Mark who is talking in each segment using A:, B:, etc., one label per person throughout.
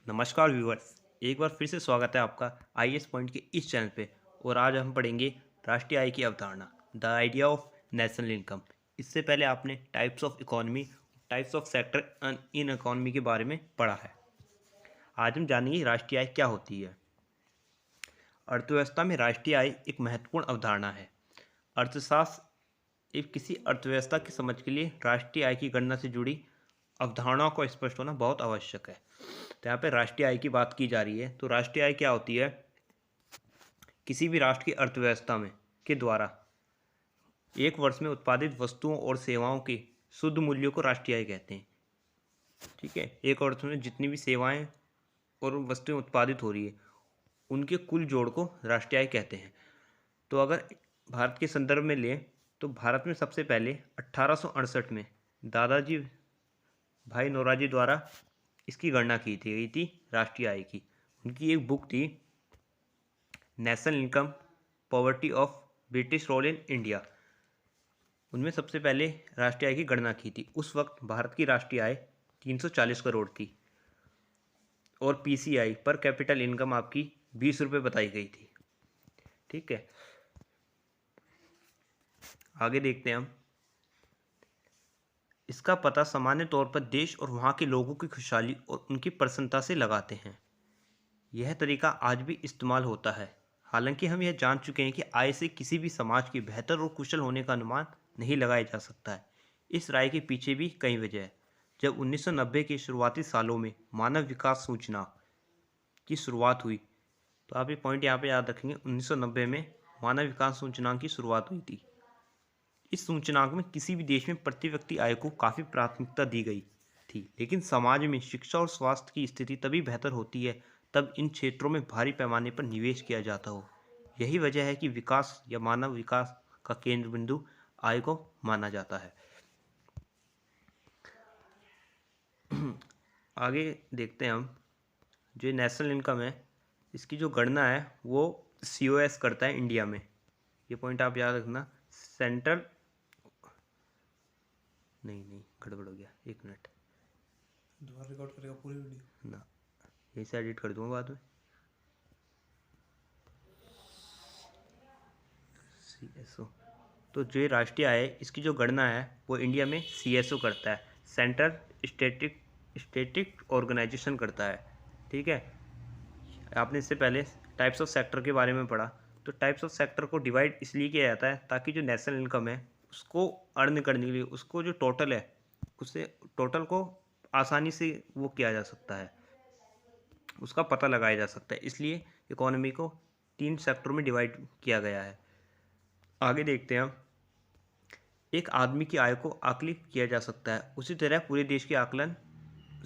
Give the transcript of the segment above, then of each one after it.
A: नमस्कार व्यूअर्स। एक बार फिर से स्वागत है आपका आईएएस पॉइंट के इस चैनल पे। और आज हम पढ़ेंगे राष्ट्रीय आय की अवधारणा, the idea of national income. इससे पहले आपने types of economy, types of sector in economy के बारे में पढ़ा है। आज हम जानेंगे राष्ट्रीय आय क्या होती है। अर्थव्यवस्था में राष्ट्रीय आय एक महत्वपूर्ण अवधारणा है। अर्थशास्त्र एक किसी अर्थव्यवस्था की समझ के लिए राष्ट्रीय आय की गणना से जुड़ी अवधारणाओं को स्पष्ट होना बहुत आवश्यक है। तो यहाँ पे राष्ट्रीय आय की बात की जा रही है। तो राष्ट्रीय आय क्या होती है? किसी भी राष्ट्र की अर्थव्यवस्था में के द्वारा एक वर्ष में उत्पादित वस्तुओं और सेवाओं के शुद्ध मूल्यों को राष्ट्रीय आय कहते हैं। ठीक है, एक वर्ष में जितनी भी सेवाएं और वस्तुएं उत्पादित हो रही है उनके कुल जोड़ को राष्ट्रीय आय कहते हैं। तो अगर भारत के संदर्भ में लें तो भारत में सबसे पहले 1868 में दादाजी भाई नौरोजी द्वारा इसकी गणना की गई थी राष्ट्रीय आय की। उनकी एक बुक थी national income poverty of British rule in India. उनमें सबसे पहले राष्ट्रीय आय की गणना की थी। उस वक्त भारत की राष्ट्रीय आय 340 करोड़ थी और पीसीआई पर कैपिटल इनकम आपकी 20 रुपये बताई गई थी। ठीक है, आगे देखते हैं हम। इसका पता सामान्य तौर पर देश और वहाँ के लोगों की खुशहाली और उनकी प्रसन्नता से लगाते हैं। यह तरीका आज भी इस्तेमाल होता है। हालांकि हम यह जान चुके हैं कि आय से किसी भी समाज के बेहतर और कुशल होने का अनुमान नहीं लगाया जा सकता है। इस राय के पीछे भी कई वजह है। जब 1990 के शुरुआती सालों में मानव विकास सूचकांक की शुरुआत हुई, तो आप ये पॉइंट यहाँ पे याद रखेंगे, 1990 में मानव विकास सूचकांक की शुरुआत हुई थी। इस सूचकांक में किसी भी देश में प्रति व्यक्ति आय को काफ़ी प्राथमिकता दी गई थी, लेकिन समाज में शिक्षा और स्वास्थ्य की स्थिति तभी बेहतर होती है तब इन क्षेत्रों में भारी पैमाने पर निवेश किया जाता हो। यही वजह है कि विकास या मानव विकास का केंद्र बिंदु आय को माना जाता है। आगे देखते हैं हम। जो नेशनल इनकम है इसकी जो गणना है वो सीओएस करता है इंडिया में। ये पॉइंट आप याद रखना। सेंट्रल नहीं गड़बड़ हो गया, एक मिनट,
B: दोबारा रिकॉर्ड करेगा पूरी वीडियो
A: ना यही से एडिट कर दूंगा बाद में। सीएसओ, तो जो राष्ट्रीय आय है इसकी जो गणना है वो इंडिया में सीएसओ करता है, सेंट्रल स्टेटिक ऑर्गेनाइजेशन करता है। ठीक है, आपने इससे पहले टाइप्स ऑफ सेक्टर के बारे में पढ़ा। तो टाइप्स ऑफ सेक्टर को डिवाइड इसलिए किया जाता है ताकि जो नेशनल इनकम है उसको अर्न करने के लिए उसको जो टोटल है उससे टोटल को आसानी से वो किया जा सकता है, उसका पता लगाया जा सकता है। इसलिए इकोनॉमी को 3 सेक्टरों में डिवाइड किया गया है। आगे देखते हैं हम। एक आदमी की आय को आकलित किया जा सकता है, उसी तरह पूरे देश के आकलन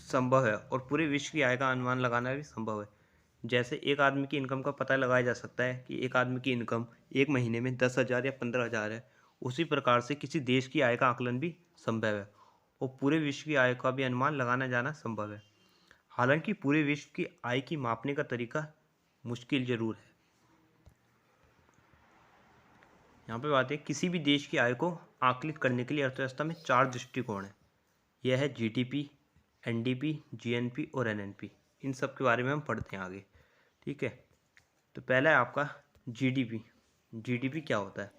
A: संभव है और पूरे विश्व की आय का अनुमान लगाना भी संभव है। जैसे एक आदमी की इनकम का पता लगाया जा सकता है कि एक आदमी की इनकम एक महीने में 10,000 या 15,000 है, उसी प्रकार से किसी देश की आय का आकलन भी संभव है और पूरे विश्व की आय का भी अनुमान लगाना जाना संभव है। हालांकि पूरे विश्व की आय की मापने का तरीका मुश्किल जरूर है। यहाँ पे बात है, किसी भी देश की आय को आकलित करने के लिए अर्थव्यवस्था में 4 दृष्टिकोण है। यह है जीडीपी, एनडीपी, जीएनपी और एनएनपी। इन सब के बारे में हम पढ़ते हैं आगे। ठीक है, तो पहला है आपका जीडीपी। जीडीपी क्या होता है?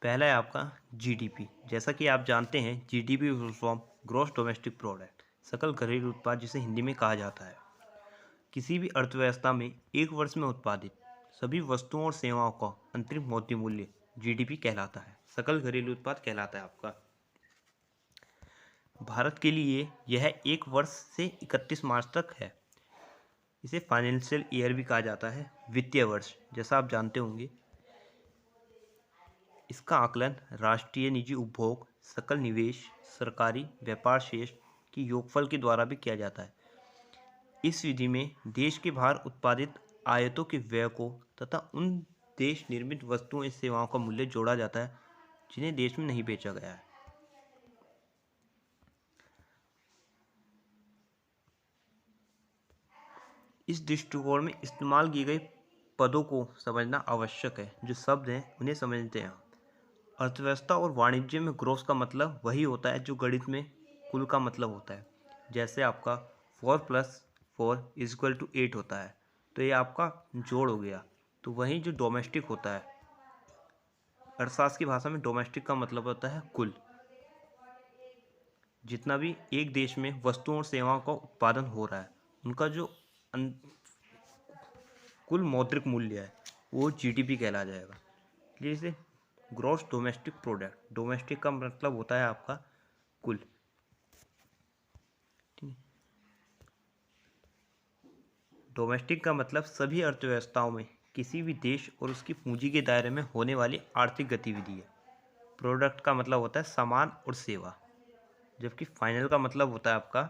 A: पहला है आपका जीडीपी। जैसा कि आप जानते हैं GDP full form gross domestic product, सकल घरेलू उत्पाद जिसे हिंदी में कहा जाता है। किसी भी अर्थव्यवस्था में एक वर्ष में उत्पादित सभी वस्तुओं और सेवाओं का अंतरिम मौद्रिक मूल्य जीडीपी कहलाता है, सकल घरेलू उत्पाद कहलाता है आपका। भारत के लिए यह एक वर्ष से 31 मार्च तक है। इसे फाइनेंशियल ईयर भी कहा जाता है, वित्तीय वर्ष, जैसा आप जानते होंगे। इसका आकलन राष्ट्रीय निजी उपभोग, सकल निवेश, सरकारी व्यापार शेष की योगफल के द्वारा भी किया जाता है। इस विधि में देश के बाहर उत्पादित आयातों के व्यय को तथा उन देश निर्मित वस्तुओं एवं सेवाओं का मूल्य जोड़ा जाता है जिन्हें देश में नहीं बेचा गया है। इस दृष्टिकोण में इस्तेमाल किए गए पदों को समझना आवश्यक है। जो शब्द हैं उन्हें समझते हैं। अर्थव्यवस्था और वाणिज्य में ग्रोथ का मतलब वही होता है जो गणित में कुल का मतलब होता है। जैसे आपका 4+4 = 8 होता है, तो ये आपका जोड़ हो गया। तो वहीं जो डोमेस्टिक होता है, अर्थशास्त्र की भाषा में डोमेस्टिक का मतलब होता है कुल, जितना भी एक देश में वस्तुओं और सेवाओं का उत्पादन हो रहा है, उनका जो कुल मौद्रिक मूल्य है वो जीडीपी कहला जाएगा। जैसे ग्रॉस डोमेस्टिक प्रोडक्ट, डोमेस्टिक का मतलब होता है आपका कुल। डोमेस्टिक का मतलब सभी अर्थव्यवस्थाओं में किसी भी देश और उसकी पूंजी के दायरे में होने वाली आर्थिक गतिविधि है। प्रोडक्ट का मतलब होता है सामान और सेवा, जबकि फाइनल का मतलब होता है आपका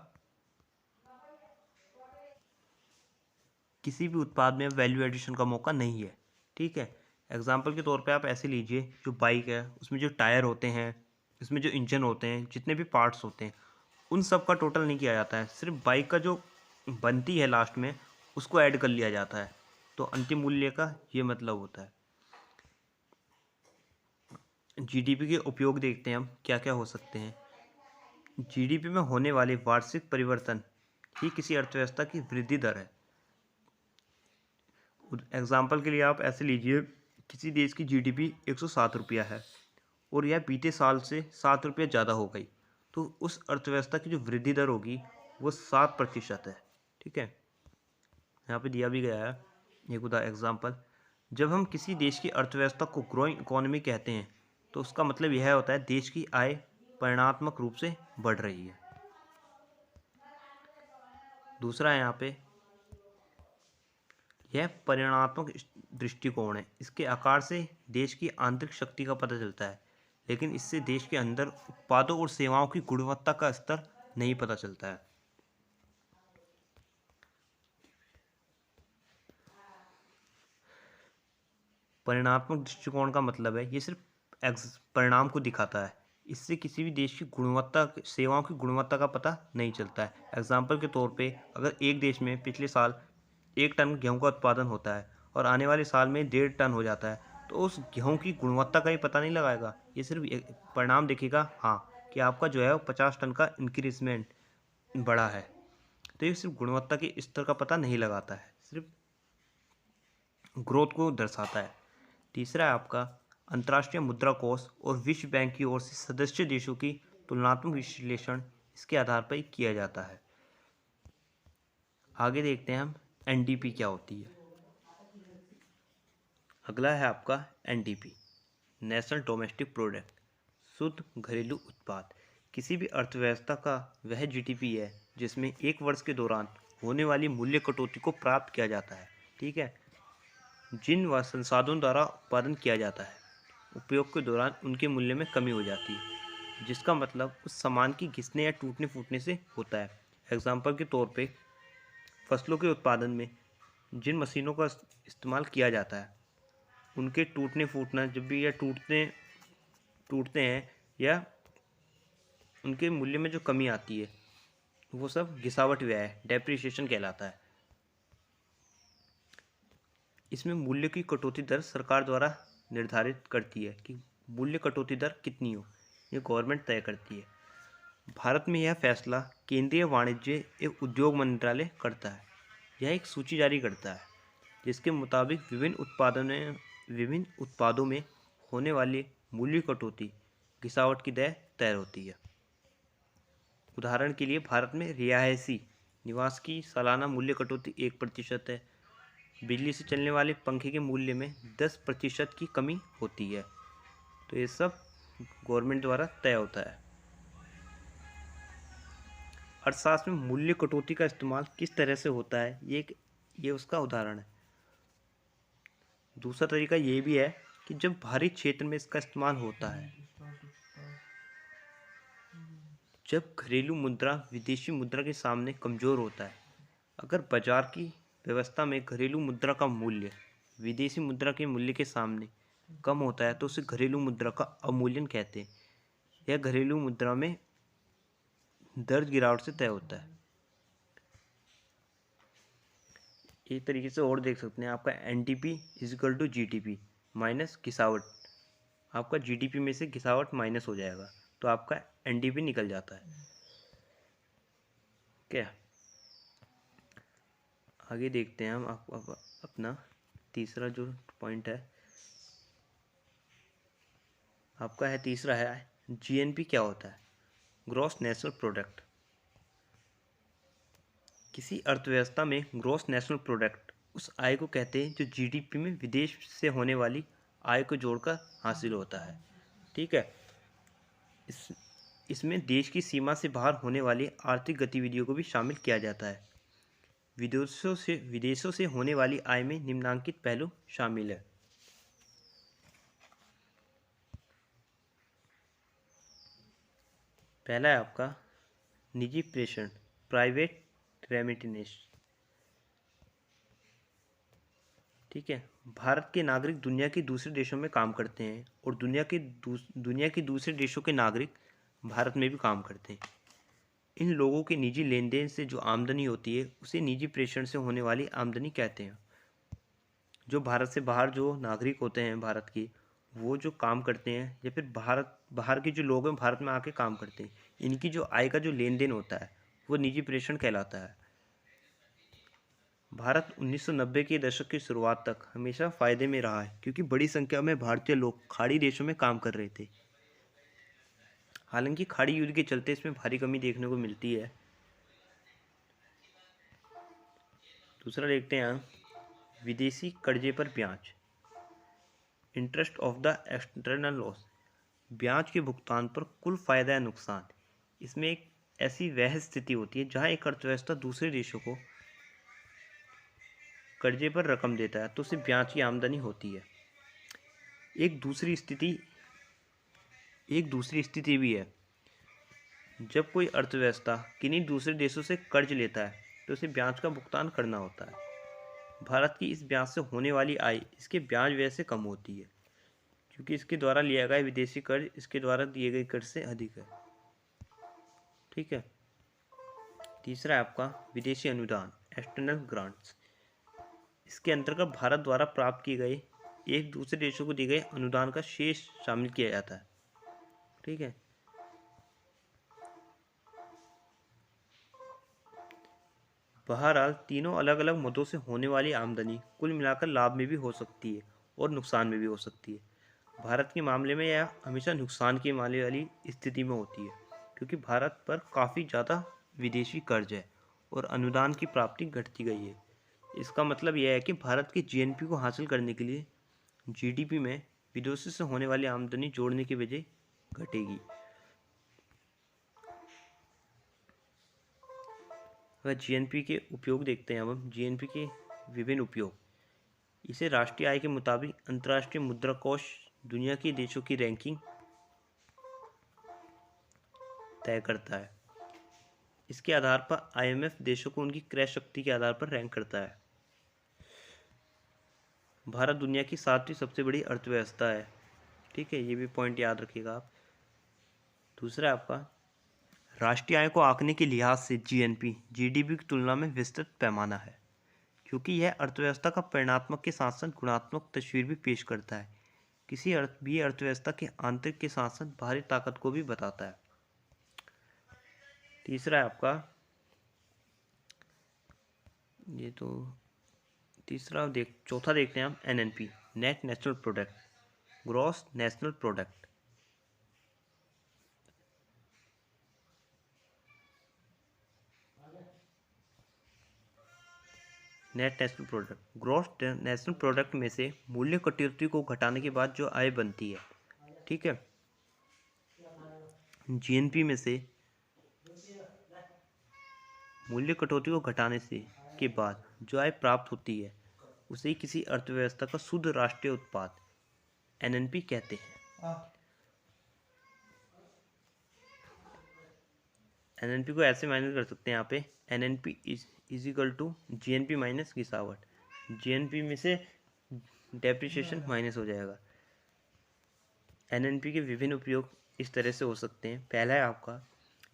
A: किसी भी उत्पाद में वैल्यू एडिशन का मौका नहीं है। ठीक है, एग्जाम्पल के तौर पे आप ऐसे लीजिए, जो बाइक है उसमें जो टायर होते हैं, इसमें जो इंजन होते हैं, जितने भी पार्ट्स होते हैं, उन सब का टोटल नहीं किया जाता है, सिर्फ बाइक का जो बनती है लास्ट में उसको ऐड कर लिया जाता है। तो अंतिम मूल्य का ये मतलब होता है। जीडीपी के उपयोग देखते हैं हम क्या क्या हो सकते हैं। जीडीपी में होने वाले वार्षिक परिवर्तन ही किसी अर्थव्यवस्था की वृद्धि दर है। एग्जाम्पल के लिए आप ऐसे लीजिए, किसी देश की जीडीपी 107 रुपया है और यह बीते साल से 7 रुपये ज़्यादा हो गई, तो उस अर्थव्यवस्था की जो वृद्धि दर होगी वो 7% है। ठीक है, यहाँ पे दिया भी गया है एक एग्जाम्पल। जब हम किसी देश की अर्थव्यवस्था को ग्रोइंग इकोनॉमी कहते हैं तो उसका मतलब यह होता है देश की आय परिणात्मक रूप से बढ़ रही है। दूसरा है यहाँ पे, यह परिमाणात्मक दृष्टिकोण है। इसके आकार से देश की आंतरिक शक्ति का पता चलता है, लेकिन इससे देश के अंदर उत्पादों और सेवाओं की गुणवत्ता का स्तर नहीं पता चलता है। परिणात्मक दृष्टिकोण का मतलब है ये सिर्फ परिणाम को दिखाता है, इससे किसी भी देश की गुणवत्ता, सेवाओं की गुणवत्ता का पता नहीं चलता है। एग्जाम्पल के तौर पे अगर एक देश में पिछले साल 1 टन गेहूं का उत्पादन होता है और आने वाले साल में 1.5 टन हो जाता है, तो उस गेहूं की गुणवत्ता का ही पता नहीं लगाएगा, ये सिर्फ परिणाम दिखेगा हाँ कि आपका जो है वो 50 टन का इंक्रीजमेंट बढ़ा है। तो ये सिर्फ गुणवत्ता के स्तर का पता नहीं लगाता है, सिर्फ ग्रोथ को दर्शाता है। तीसरा है आपका, अंतर्राष्ट्रीय मुद्रा कोष और विश्व बैंक की ओर से सदस्य देशों की तुलनात्मक विश्लेषण इसके आधार पर किया जाता है। आगे देखते हैं हम एनडीपी क्या होती है। अगला है आपका एनडीपी, नेशनल डोमेस्टिक प्रोडक्ट, शुद्ध घरेलू उत्पाद। किसी भी अर्थव्यवस्था का वह जीडीपी है जिसमें एक वर्ष के दौरान होने वाली मूल्य कटौती को प्राप्त किया जाता है। ठीक है, जिन व संसाधनों द्वारा उत्पादन किया जाता है, उपयोग के दौरान उनके मूल्य में कमी हो जाती है, जिसका मतलब उस सामान की घिसने या टूटने फूटने से होता है। एग्जाम्पल के तौर पे फसलों के उत्पादन में जिन मशीनों का इस्तेमाल किया जाता है, उनके टूटने फूटना, जब भी यह टूटते हैं या उनके मूल्य में जो कमी आती है, वो सब घिसावट व्यय, डेप्रिसिएशन कहलाता है। इसमें मूल्य की कटौती दर सरकार द्वारा निर्धारित करती है कि मूल्य कटौती दर कितनी हो, ये गवर्नमेंट तय करती है। भारत में यह फैसला केंद्रीय वाणिज्य एवं उद्योग मंत्रालय करता है। यह एक सूची जारी करता है जिसके मुताबिक विभिन्न उत्पादों में होने वाली मूल्य कटौती, घिसावट की दर तय होती है। उदाहरण के लिए भारत में रिहायशी निवास की सालाना मूल्य कटौती 1% है। बिजली से चलने वाले पंखे के मूल्य में 10% की कमी होती है। तो ये सब गवर्नमेंट द्वारा तय होता है। अर्थशास्त्र में मूल्य कटौती का इस्तेमाल किस तरह से होता है, ये उसका उदाहरण है। दूसरा तरीका ये भी है कि जब भारी क्षेत्र में इसका इस्तेमाल होता है, जब घरेलू मुद्रा विदेशी मुद्रा के सामने कमज़ोर होता है। अगर बाजार की व्यवस्था में घरेलू मुद्रा का मूल्य विदेशी मुद्रा के मूल्य के सामने कम होता है तो उसे घरेलू मुद्रा का अवमूल्यन कहते हैं। यह घरेलू मुद्रा में दर्ज गिरावट से तय होता है। एक तरीके से और देख सकते हैं, आपका एनडीपी = जीडीपी माइनस घिसावट। आपका जीडीपी में से घिसावट माइनस हो जाएगा तो आपका एनडीपी निकल जाता है। क्या आगे देखते हैं हम अपना तीसरा जो पॉइंट है आपका है, तीसरा है जीएनपी क्या होता है, ग्रॉस नेशनल प्रोडक्ट। किसी अर्थव्यवस्था में ग्रॉस नेशनल प्रोडक्ट उस आय को कहते हैं जो जीडीपी में विदेश से होने वाली आय को जोड़कर हासिल होता है। ठीक है, इस इसमें देश की सीमा से बाहर होने वाली आर्थिक गतिविधियों को भी शामिल किया जाता है। विदेशों से होने वाली आय में निम्नलिखित पहलू शामिल है। पहला है आपका निजी प्रेषण, प्राइवेट रेमिटेंस। ठीक है, भारत के नागरिक दुनिया के दूसरे देशों में काम करते हैं और दुनिया के दूसरे देशों के नागरिक भारत में भी काम करते हैं। इन लोगों के निजी लेन देन से जो आमदनी होती है उसे निजी प्रेषण से होने वाली आमदनी कहते हैं। जो भारत से बाहर जो नागरिक होते हैं भारत के, वो जो काम करते हैं या फिर बाहर के जो लोग हैं भारत में आके काम करते हैं, इनकी जो आय का जो लेन देन होता है वो निजी प्रेषण कहलाता है। भारत 1990 के दशक की शुरुआत तक हमेशा फायदे में रहा है क्योंकि बड़ी संख्या में भारतीय लोग खाड़ी देशों में काम कर रहे थे। हालांकि खाड़ी युद्ध के चलते इसमें भारी कमी देखने को मिलती है। दूसरा देखते हैं विदेशी कर्जे पर ब्याज, interest of the external loss. ब्याज के भुगतान पर कुल फायदा या नुकसान। इसमें एक ऐसी वह स्थिति होती है जहां एक अर्थव्यवस्था दूसरे देशों को कर्जे पर रकम देता है तो उसे ब्याज की आमदनी होती है। एक दूसरी स्थिति भी है, जब कोई अर्थव्यवस्था किन्हीं दूसरे देशों से कर्ज लेता है तो उसे ब्याज का भुगतान करना होता है। भारत की इस ब्याज से होने वाली आय इसके ब्याज व्यय से कम होती है क्योंकि इसके द्वारा लिया गया विदेशी कर्ज इसके द्वारा दिए गए कर्ज से अधिक है। ठीक है, तीसरा है आपका विदेशी अनुदान, एक्सटर्नल ग्रांट्स। इसके अंतर्गत भारत द्वारा प्राप्त किए गए एक दूसरे देशों को दिए गए अनुदान का शेष शामिल किया जाता है। ठीक है, बहरहाल तीनों अलग अलग मदों से होने वाली आमदनी कुल मिलाकर लाभ में भी हो सकती है और नुकसान में भी हो सकती है। भारत के मामले में यह हमेशा नुकसान की माले वाली स्थिति में होती है क्योंकि भारत पर काफ़ी ज़्यादा विदेशी कर्ज है और अनुदान की प्राप्ति घटती गई है। इसका मतलब यह है कि भारत के जीएनपी को हासिल करने के लिए जीडीपी में विदेशों से होने वाली आमदनी जोड़ने की वजह घटेगी। वह जीएनपी के उपयोग देखते हैं। अब हम जीएनपी के विभिन्न उपयोग। इसे राष्ट्रीय आय के मुताबिक अंतर्राष्ट्रीय मुद्रा कोष दुनिया के देशों की रैंकिंग तय करता है। इसके आधार पर आईएमएफ देशों को उनकी क्रय शक्ति के आधार पर रैंक करता है। भारत दुनिया की 7वीं सबसे बड़ी अर्थव्यवस्था है। ठीक है, ये भी पॉइंट याद रखिएगा आप। दूसरा आपका राष्ट्रीय आय को आंकने के लिहाज से जीएनपी जीडीपी की तुलना में विस्तृत पैमाना है क्योंकि यह अर्थव्यवस्था का परिमाणात्मक के साथ साथ गुणात्मक तस्वीर भी पेश करता है। किसी अर्थव्यवस्था के आंतरिक के साथ साथ बाहरी ताकत को भी बताता है। तीसरा है आपका चौथा देखते हैं हम NNP, net national product, gross national product. Net national product, gross national product में से मूल्य कटौती को घटाने के बाद जो आय बनती है। ठीक है, जीएनपी में से मूल्य कटौती को घटाने से के बाद जो आय प्राप्त होती है उसे किसी अर्थव्यवस्था का शुद्ध राष्ट्रीय उत्पाद एनएनपी कहते हैं। एनएनपी को ऐसे माइनस कर सकते हैं यहाँ पे, NNP is equal to GNP minus घिसावट। जीएनपी में से डेप्रिसिएशन माइनस हो जाएगा। एनएनपी के विभिन्न उपयोग इस तरह से हो सकते हैं। पहला है आपका,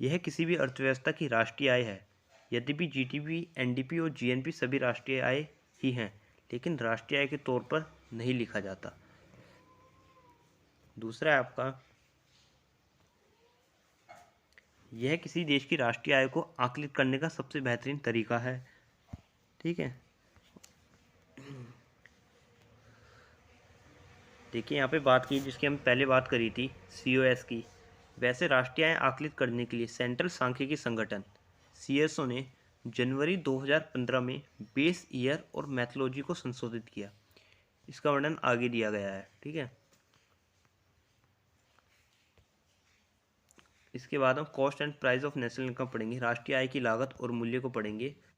A: यह किसी भी अर्थव्यवस्था की राष्ट्रीय आय है। यद्यपि जीडीपी, एनडीपी और जीएनपी सभी राष्ट्रीय आय ही हैं, लेकिन राष्ट्रीय आय के तौर पर नहीं लिखा जाता। दूसरा है आपका, यह किसी देश की राष्ट्रीय आय को आकलित करने का सबसे बेहतरीन तरीका है। ठीक है, देखिए यहाँ पे बात की जिसकी हम पहले बात करी थी COS की। वैसे राष्ट्रीय आय आकलित करने के लिए सेंट्रल सांख्यिकी संगठन CSO ने जनवरी 2015 में बेस ईयर और मैथोलॉजी को संशोधित किया। इसका वर्णन आगे दिया गया है। ठीक है, इसके बाद हम cost and price of national income पढ़ेंगे, राष्ट्रीय आय की लागत और मूल्य को पढ़ेंगे।